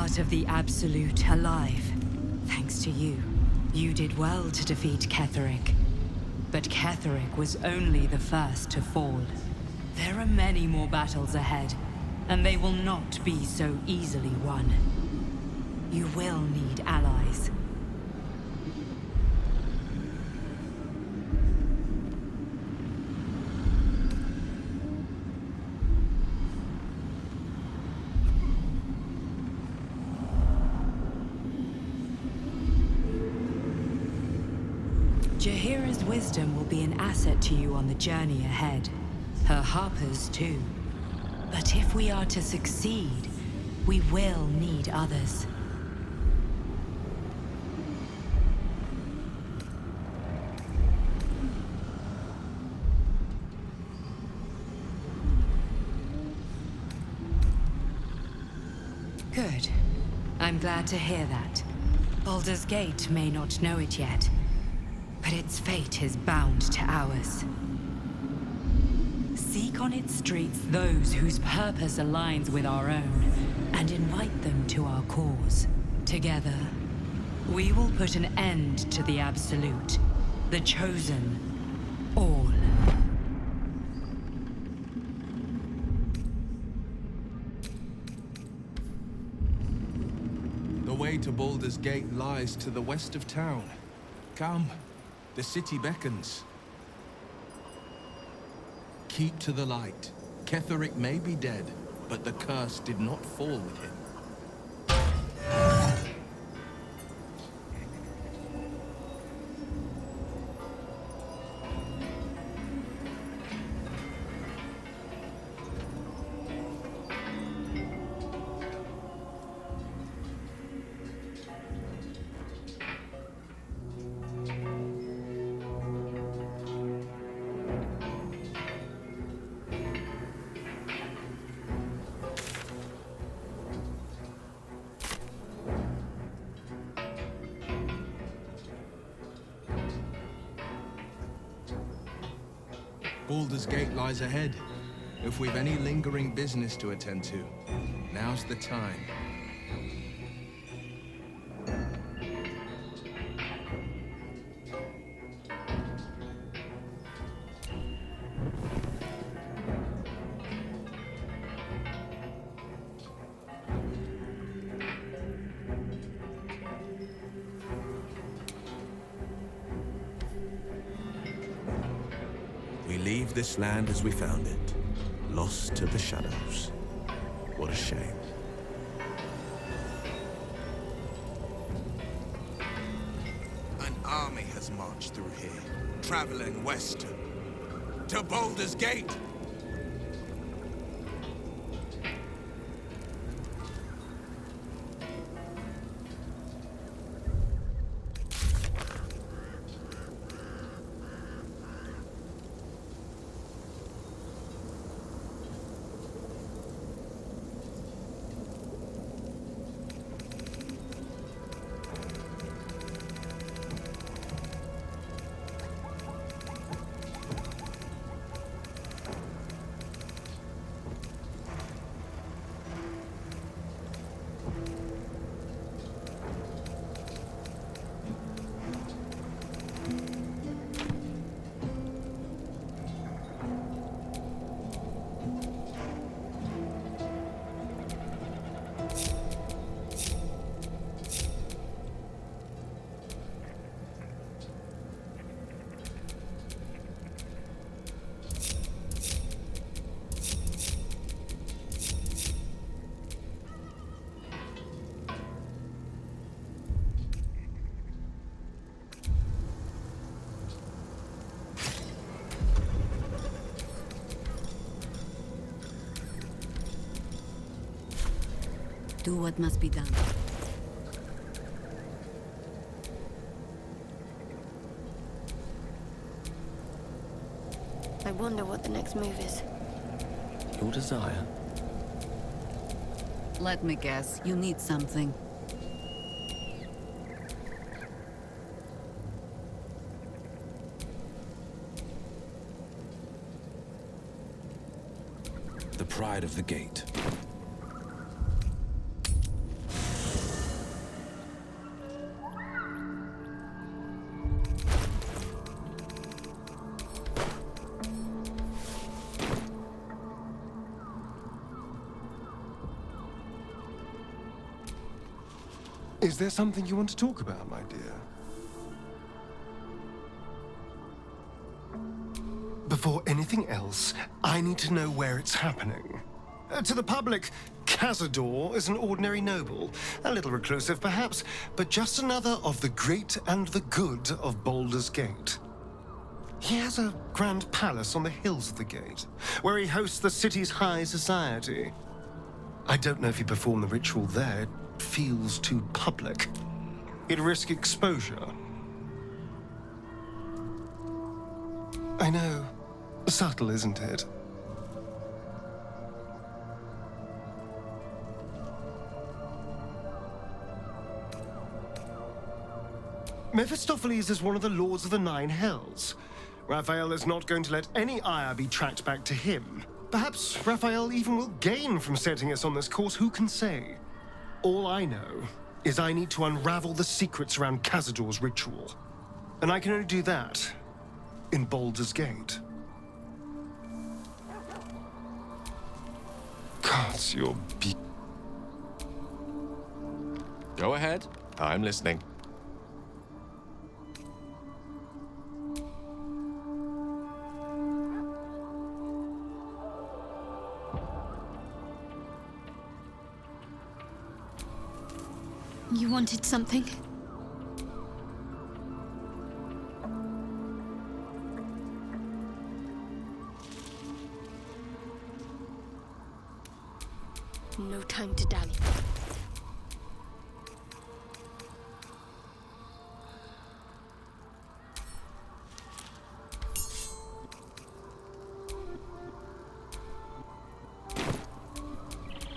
part of the Absolute alive. Thanks to you. You did well to defeat Ketheric. But Ketheric was only the first to fall. There are many more battles ahead, and they will not be so easily won. You will need allies. Jaheira's wisdom will be an asset to you on the journey ahead. Her harpers too. But if we are to succeed, we will need others. Good. I'm glad to hear that. Baldur's Gate may not know it yet, but its fate is bound to ours. Seek on its streets those whose purpose aligns with our own, and invite them to our cause. Together, we will put an end to the Absolute, the Chosen, all. The way to Baldur's Gate lies to the west of town. Come. The city beckons. Keep to the light. Ketheric may be dead, but the curse did not fall with him. Baldur's Gate lies ahead. If we've any lingering business to attend to, now's the time. We leave this land as we found it, lost to the shadows. What a shame. An army has marched through here, traveling west to Baldur's Gate. Do what must be done. I wonder what the next move is. Your desire? Let me guess, you need something. The pride of the gate. Is there something you want to talk about, my dear? Before anything else, I need to know where it's happening. To the public, Cazador is an ordinary noble. A little reclusive, perhaps, but just another of the great and the good of Baldur's Gate. He has a grand palace on the hills of the gate, where he hosts the city's high society. I don't know if he performed the ritual there. It feels too public. He'd risk exposure. I know. Subtle, isn't it? Mephistopheles is one of the Lords of the Nine Hells. Raphael is not going to let any ire be tracked back to him. Perhaps Raphael even will gain from setting us on this course, who can say? All I know is I need to unravel the secrets around Cazador's ritual. And I can only do that in Baldur's Gate. Gods, you're Go ahead. I'm listening. You wanted something? No time to dally.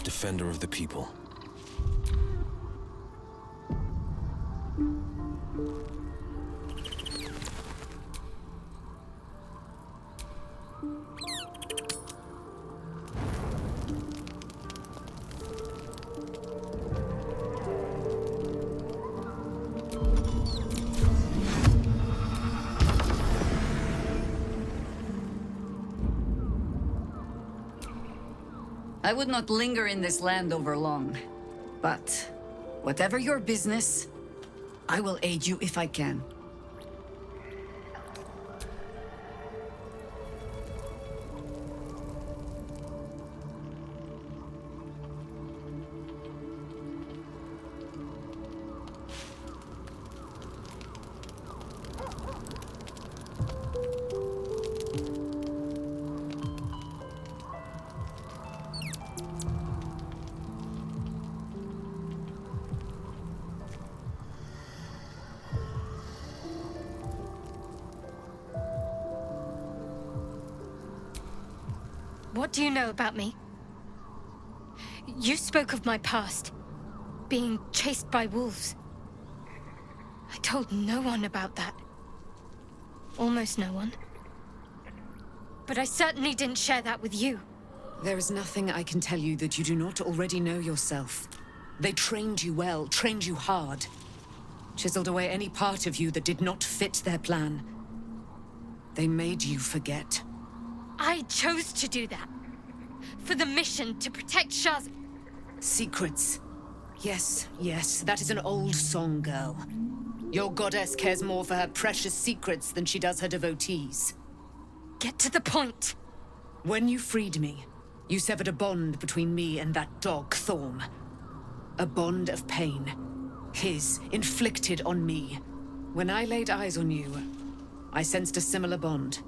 Defender of the people. I would not linger in this land over long. But whatever your business, I will aid you if I can. What do you know about me? You spoke of my past, being chased by wolves. I told no one about that. Almost no one. But I certainly didn't share that with you. There is nothing I can tell you that you do not already know yourself. They trained you well, trained you hard. Chiseled away any part of you that did not fit their plan. They made you forget. I chose to do that. For the mission to protect Shaz. Secrets. Yes, yes, that is an old song, girl. Your goddess cares more for her precious secrets than she does her devotees. Get to the point. When you freed me, you severed a bond between me and that dog, Thorm. A bond of pain. His, inflicted on me. When I laid eyes on you, I sensed a similar bond.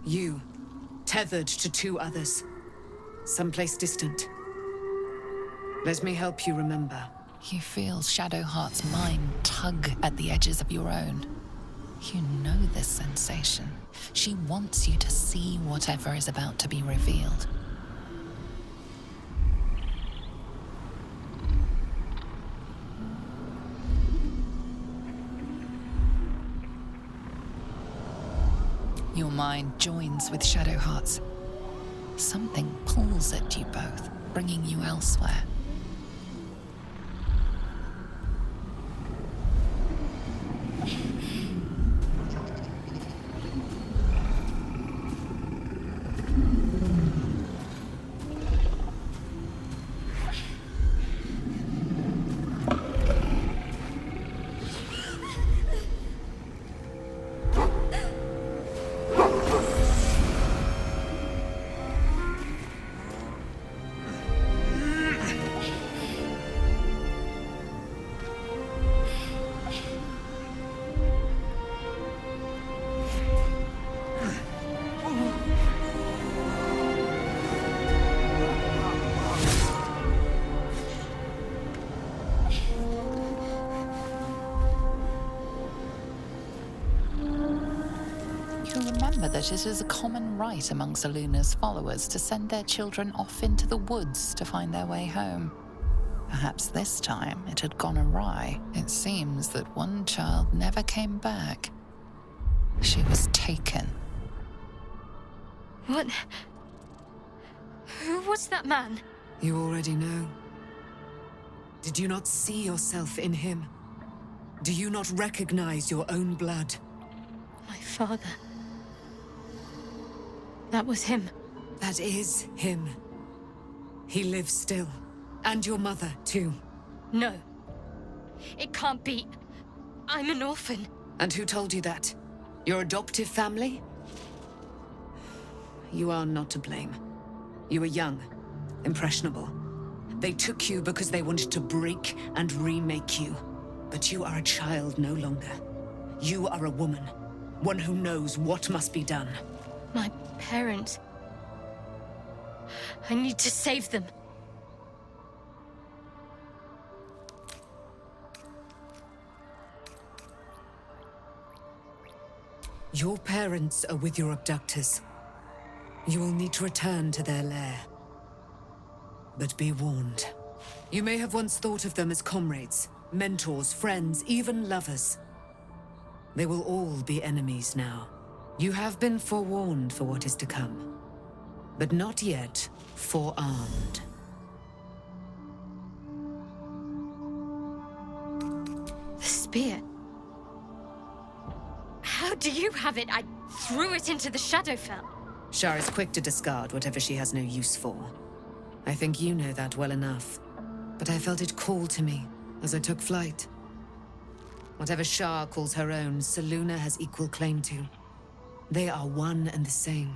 You, tethered to two others. Someplace distant. Let me help you remember. You feel Shadowheart's mind tug at the edges of your own. You know this sensation. She wants you to see whatever is about to be revealed. Your mind joins with Shadowheart's. Something pulls at you both, bringing you elsewhere. remember that it is a common rite among Selûne's followers to send their children off into the woods to find their way home. Perhaps this time it had gone awry. It seems that one child never came back. She was taken. What? Who was that man? You already know. Did you not see yourself in him? Do you not recognize your own blood? My father. That was him. That is him. He lives still. And your mother, too. No. It can't be. I'm an orphan. And who told you that? Your adoptive family? You are not to blame. You were young, impressionable. They took you because they wanted to break and remake you. But you are a child no longer. You are a woman. One who knows what must be done. My parents. I need to save them. Your parents are with your abductors. You will need to return to their lair. But be warned. You may have once thought of them as comrades, mentors, friends, even lovers. They will all be enemies now. You have been forewarned for what is to come, but not yet forearmed. The spear. How do you have it? I threw it into the Shadowfell. Shar is quick to discard whatever she has no use for. I think you know that well enough. But I felt it call to me as I took flight. Whatever Shar calls her own, Selûne has equal claim to. They are one and the same.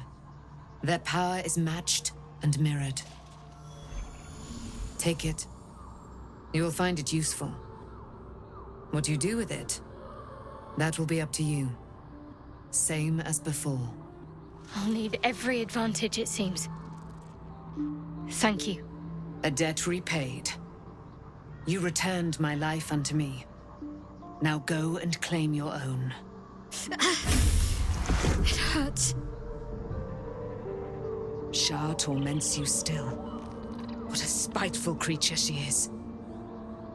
Their power is matched and mirrored. Take it. You will find it useful. What you do with it, that will be up to you. Same as before. I'll need every advantage, it seems. Thank you. A debt repaid. You returned my life unto me. Now go and claim your own. It hurts. Shar torments you still. What a spiteful creature she is.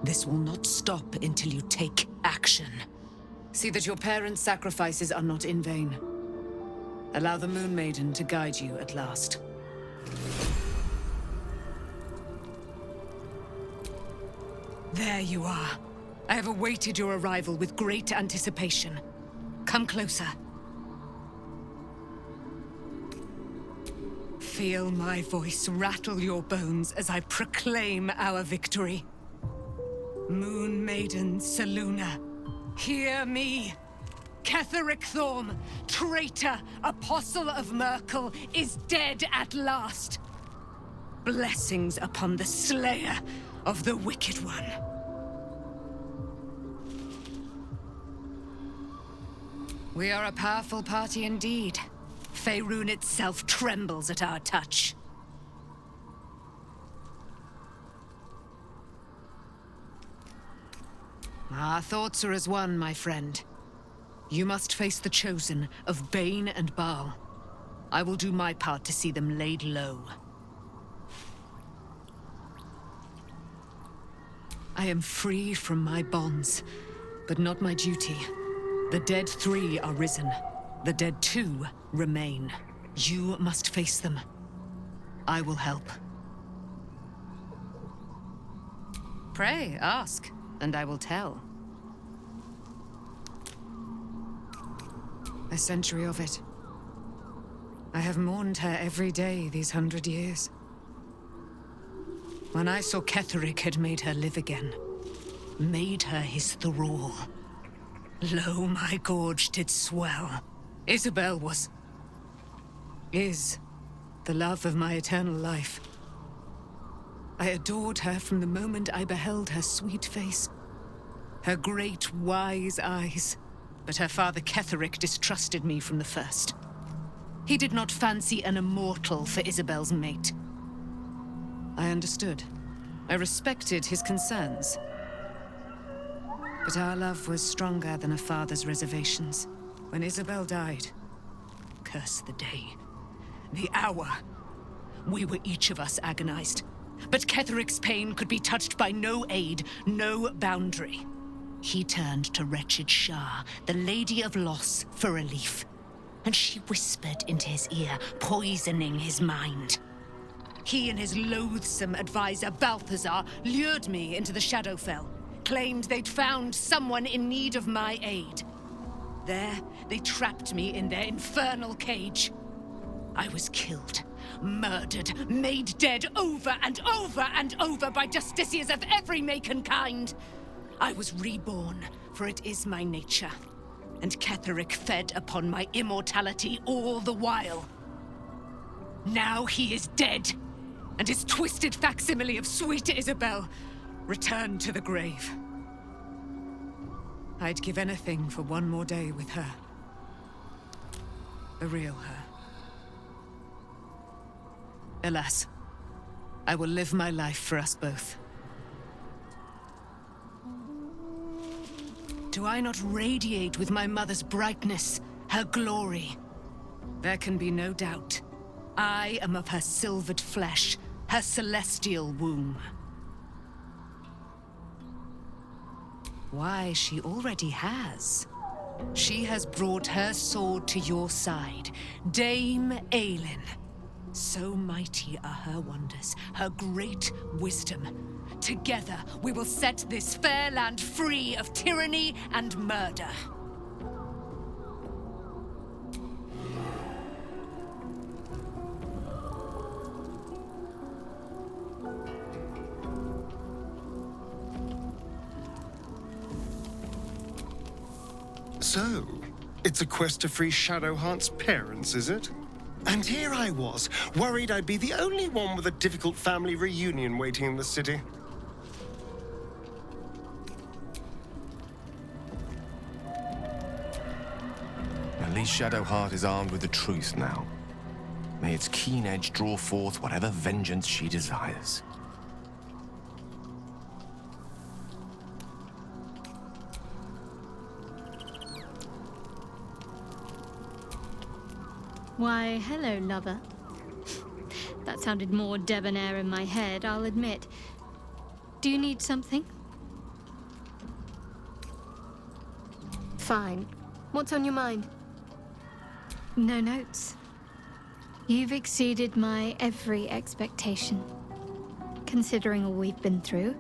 This will not stop until you take action. See that your parents' sacrifices are not in vain. Allow the Moon Maiden to guide you at last. There you are. I have awaited your arrival with great anticipation. Come closer. Feel my voice rattle your bones as I proclaim our victory. Moon Maiden Selûne, hear me. Ketheric Thorm, traitor, apostle of Myrkul, is dead at last. Blessings upon the slayer of the Wicked One. We are a powerful party indeed. Faerun itself trembles at our touch. Our thoughts are as one, my friend. You must face the Chosen of Bane and Baal. I will do my part to see them laid low. I am free from my bonds, but not my duty. The dead 3 are risen. The dead 2 remain. You must face them. I will help. Pray, ask, and I will tell. A century of it. I have mourned her every day these 100 years. When I saw Ketheric had made her live again, made her his thrall, lo, my gorge did swell. Isabel is the love of my eternal life. I adored her from the moment I beheld her sweet face, her great, wise eyes. But her father Ketheric distrusted me from the first. He did not fancy an immortal for Isabel's mate. I understood. I respected his concerns. But our love was stronger than a father's reservations. When Isabel died, curse the day, the hour. We were each of us agonized, but Ketheric's pain could be touched by no aid, no boundary. He turned to wretched Shah, the Lady of Loss, for relief, and she whispered into his ear, poisoning his mind. He and his loathsome advisor, Balthazar, lured me into the Shadowfell, claimed they'd found someone in need of my aid. There, they trapped me in their infernal cage. I was killed, murdered, made dead over and over and over by justiciars of every make and kind. I was reborn, for it is my nature, and Ketheric fed upon my immortality all the while. Now he is dead, and his twisted facsimile of sweet Isabel returned to the grave. I'd give anything for one more day with her. The real her. Alas, I will live my life for us both. Do I not radiate with my mother's brightness, her glory? There can be no doubt. I am of her silvered flesh, her celestial womb. Why, she already has. She has brought her sword to your side, Dame Aelin. So mighty are her wonders, her great wisdom. Together, we will set this fair land free of tyranny and murder. So, it's a quest to free Shadowheart's parents, is it? And here I was, worried I'd be the only one with a difficult family reunion waiting in the city. At least Shadowheart is armed with the truth now. May its keen edge draw forth whatever vengeance she desires. Why, hello, lover. That sounded more debonair in my head, I'll admit. Do you need something? Fine. What's on your mind? No notes. You've exceeded my every expectation. Considering all we've been through,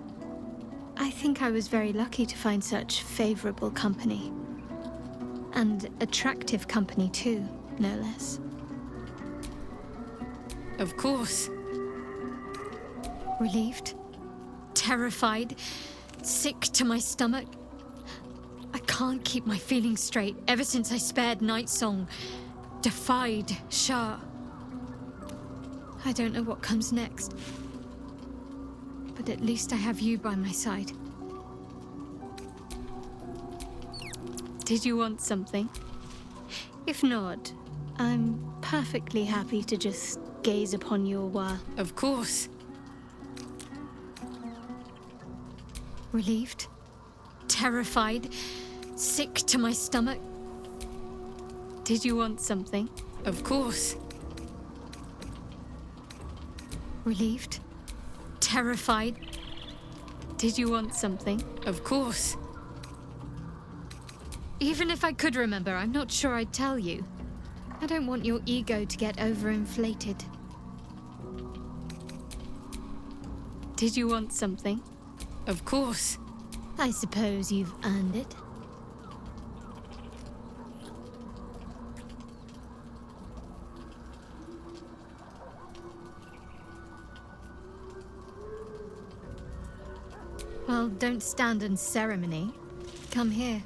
I think I was very lucky to find such favorable company. And attractive company too, no less. Of course. Relieved, terrified, sick to my stomach. I can't keep my feelings straight ever since I spared Nightsong, defied Shah. I don't know what comes next, but at least I have you by my side. Did you want something? If not, I'm perfectly happy to just gaze upon you a while. Of course. Relieved, terrified, sick to my stomach. Did you want something? Of course. Relieved, terrified. Did you want something? Of course. Even if I could remember, I'm not sure I'd tell you. I don't want your ego to get overinflated. Did you want something? Of course. I suppose you've earned it. Well, don't stand on ceremony. Come here.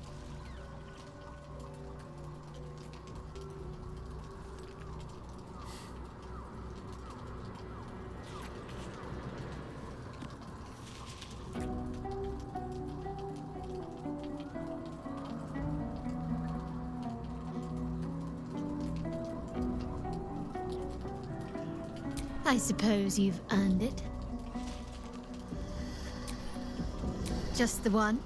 I suppose you've earned it. Just the one?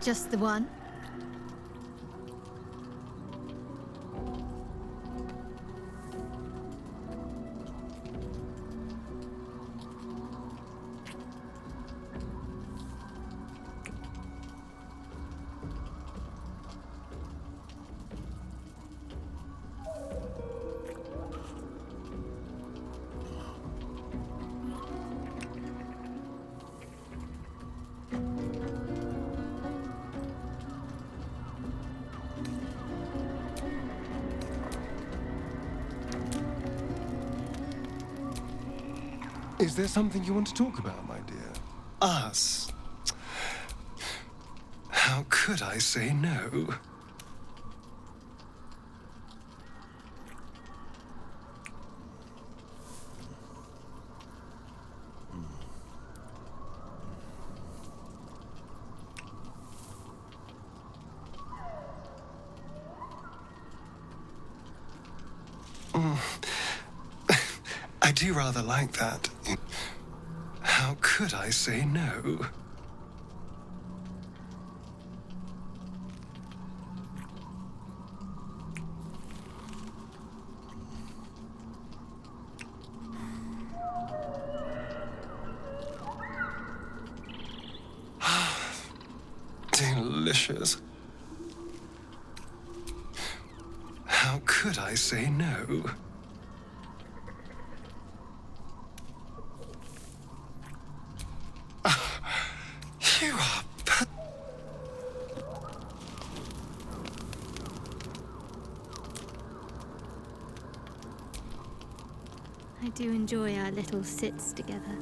Just the one? Is there something you want to talk about, my dear? Us. How could I say no? I do rather like that. How could I say no? Delicious. How could I say no? You are I do enjoy our little sits together.